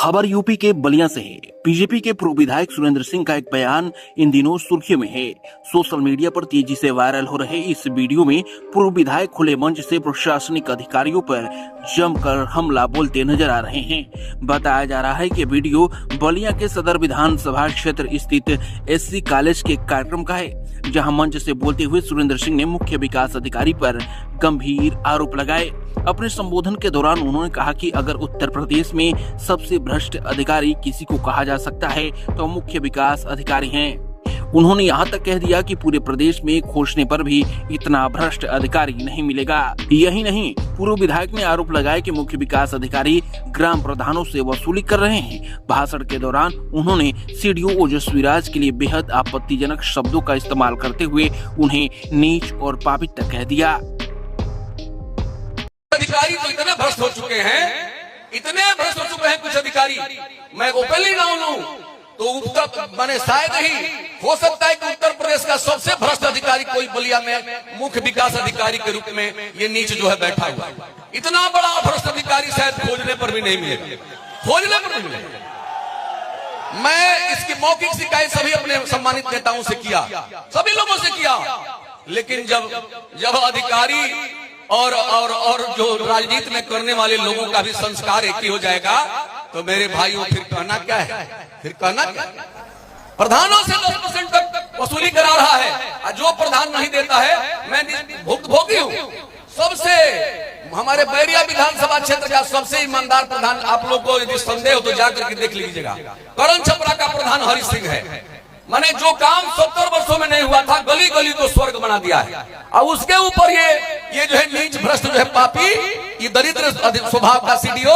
खबर यूपी के बलिया से है। बीजेपी के पूर्व विधायक सुरेंद्र सिंह का एक बयान इन दिनों सुर्खियों में है। सोशल मीडिया पर तेजी से वायरल हो रहे इस वीडियो में पूर्व विधायक खुले मंच से प्रशासनिक अधिकारियों पर जमकर हमला बोलते नजर आ रहे हैं। बताया जा रहा है कि वीडियो बलिया के सदर विधानसभा क्षेत्र स्थित एससी कॉलेज के कार्यक्रम का है, जहां मंच से बोलते हुए सुरेंद्र सिंह ने मुख्य विकास अधिकारी पर गंभीर आरोप लगाए। अपने संबोधन के दौरान उन्होंने कहा कि अगर उत्तर प्रदेश में सबसे भ्रष्ट अधिकारी किसी को कहा जा सकता है तो मुख्य विकास अधिकारी हैं। उन्होंने यहाँ तक कह दिया कि पूरे प्रदेश में खोजने पर भी इतना भ्रष्ट अधिकारी नहीं मिलेगा। यही नहीं, पूर्व विधायक ने आरोप लगाया कि मुख्य विकास अधिकारी ग्राम प्रधानों से वसूली कर रहे हैं। भाषण के दौरान उन्होंने सीडीओ ओजस्वी राज के लिए बेहद आपत्तिजनक शब्दों का इस्तेमाल करते हुए उन्हें नीच और पापिष्ट कह दिया। अधिकारी तो इतने भ्रष्ट हो चुके हैं, इतने भ्रष्ट हो चुके हैं कुछ अधिकारी, मैं ओपनली नाम लूं तो उत्तर माने शायद ही हो सकता है कि उत्तर प्रदेश का सबसे भ्रष्ट अधिकारी कोई बलिया में मुख्य विकास अधिकारी के रूप में ये नीच जो है बैठा हुआ। इतना बड़ा भ्रष्ट अधिकारी शायद खोजने पर भी नहीं मिलेगा, खोजने पर नहीं मिलेगा। मैं इसकी मौखिक शिकायत सभी अपने सम्मानित नेताओं से किया, सभी लोगों से किया, लेकिन जब अधिकारी और जो राजनीति में करने वाले लोगों का भी संस्कार एक ही हो जाएगा तो मेरे भाइयों फिर कहना क्या है, फिर कहना क्या? प्रधानों से 10% तक वसूली करा रहा है, जो प्रधान नहीं देता है मैं भुक्तभोगी हूँ। सबसे हमारे बैरिया विधानसभा क्षेत्र का सबसे ईमानदार प्रधान, आप लोग को यदि संदेह हो तो जाकर के देख लीजिएगा, करण छपरा का प्रधान हरि सिंह है। मैंने जो काम 70 वर्षों में नहीं हुआ था, गली गली तो स्वर्ग बना दिया है। और उसके ऊपर ये जो है नीच भ्रष्ट जो है पापी, ये दरिद्र स्वभाव का सीडीओ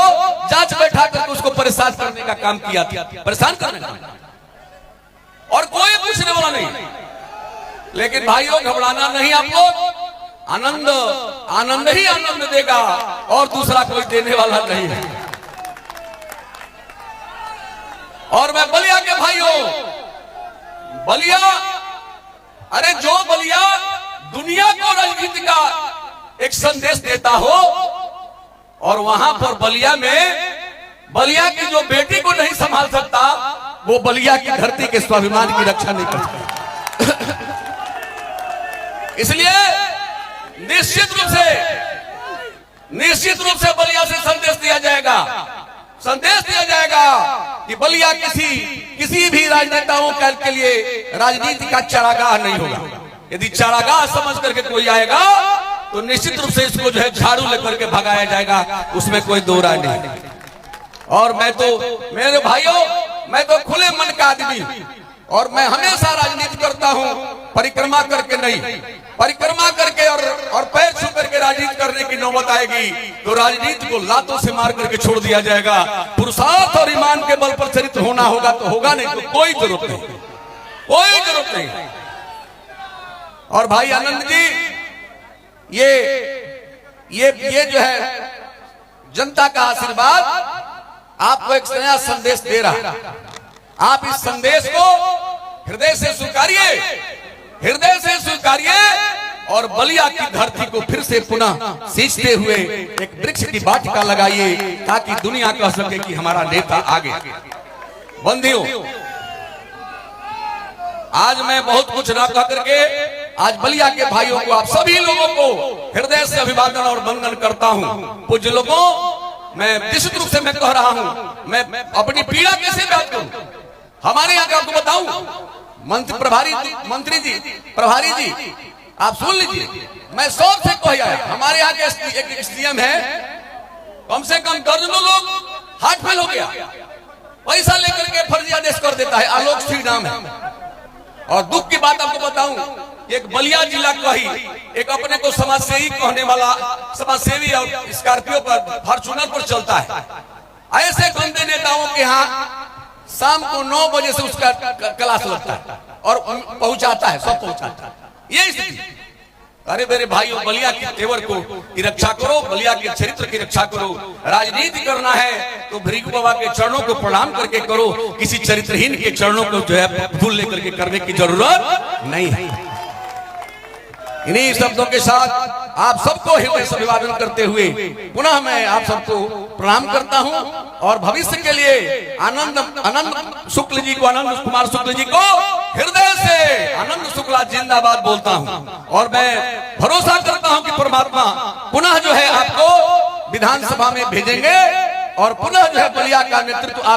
जांच बैठा करके उसको परेशान करने का काम किया था, परेशान करने का, और कोई पूछने वाला नहीं। लेकिन भाइयों घबराना नहीं, आप लोग आनंद ही आनंद देगा और दूसरा कोई देने वाला नहीं है। और मैं बलिया के भाइयों, बलिया, अरे जो बलिया दुनिया को राजनीति का एक संदेश देता हो और वहां पर बलिया की जो बेटी को नहीं संभाल सकता, वो बलिया की धरती के स्वाभिमान की रक्षा नहीं कर सकता। इसलिए निश्चित रूप से बलिया से संदेश दिया जाएगा कि बलिया किसी भी राजनेताओं के लिए राजनीति का चारागाह नहीं होगा। यदि चारागाह समझ करके कोई आएगा तो निश्चित रूप से इसको जो है झाड़ू लेकर के भगाया जाएगा, उसमें कोई दो राय नहीं। और मैं तो मेरे भाइयों, मैं तो खुले मन का आदमी, और मैं हमेशा राजनीति करता हूं परिक्रमा करके नहीं, परिक्रमा करके और पैर छू करके राजनीति करने की नौबत आएगी तो राजनीति को लातों से मार करके छोड़ दिया जाएगा। पुरुषार्थ और ईमान के बल पर चरित्र होना होगा तो होगा, नहीं तो कोई जरूरत नहीं। और भाई आनंद जी, ये जो है जनता का आशीर्वाद आपको एक नया संदेश दे रहा है। आप इस संदेश को हृदय से स्वीकारिए और बलिया की धरती को फिर से पुनः सींचते हुए एक वृक्ष की वाटिका लगाइए ताकि दुनिया कह सके कि हमारा नेता आगे। बंदियों, आज मैं बहुत कुछ ना कह करके आज बलिया के भाइयों को, आप सभी लोगों को हृदय से अभिवादन और वंदन करता हूं। पूज्य लोगों, मैं निश्चित रूप से मैं कह रहा हूं, मैं अपनी पीड़ा कैसे व्यक्त करूं। हमारे यहाँ का आपको बताऊं, मंत्री जी आप सुन लीजिए, मैं शौक से कह आया, हमारे यहाँ के एक सीएम है, कम से कम दर्जनों लोग हार्ट फेल हो गया, पैसा लेकर के फर्जी आदेश कर देता है, आलोक सिंह नाम है। और दुख की बात आपको बताऊं, एक बलिया जिला का ही एक अपने को समाजसेवी कहने वाला समाजसेवी और स्कॉर्पियो पर फॉर्च्यूनर पर चलता है। ऐसे गंदे नेताओं के यहाँ शाम को 9 बजे से उसका क्लास लगता है और पहुंचाता है, सब पहुंचाता है। ये स्थिति। अरे मेरे भाइयों, बलिया के तेवर की रक्षा करो, बलिया के चरित्र की रक्षा करो। राजनीति करना है तो भृगु बाबा के चरणों को प्रणाम करके करो, किसी चरित्रहीन के चरणों को जो है धूल लेकर के करने की जरूरत नहीं है। इन्हीं शब्दों के साथ आप सबको हृदय से अभिवादन करते हुए पुनः मैं आप सबको प्रणाम करता हूं और भविष्य के लिए आनंद शुक्ल जी को, आनंद कुमार शुक्ल जी को हृदय से आनंद शुक्ला जिंदाबाद बोलता हूं। और मैं भरोसा करता हूं कि परमात्मा पुनः जो है आपको विधानसभा में भेजेंगे और पुनः जो है बलिया का नेतृत्व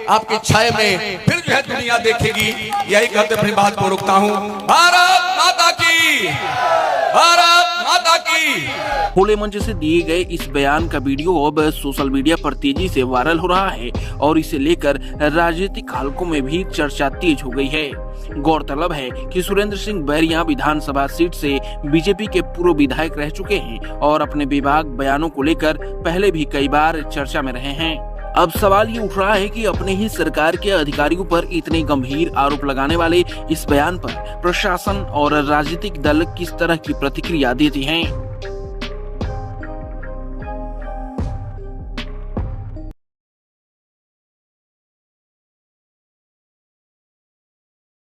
आपके छाये में फिर जो है दुनिया देखेगी। यही कहते अपनी बात को रोकता हूं। भारत माता की, भारत माता की। खुले मंच से दिए गए इस बयान का वीडियो अब सोशल मीडिया पर तेजी से वायरल हो रहा है और इसे लेकर राजनीतिक हलकों में भी चर्चा तेज हो गई है। गौरतलब है कि सुरेंद्र सिंह बैरिया विधानसभा सीट से बीजेपी के पूर्व विधायक रह चुके हैं और अपने विभाग बयानों को लेकर पहले भी कई बार चर्चा में रहे हैं। अब सवाल ये उठ रहा है कि अपने ही सरकार के अधिकारियों पर इतने गंभीर आरोप लगाने वाले इस बयान पर प्रशासन और राजनीतिक दल किस तरह की प्रतिक्रिया देते हैं।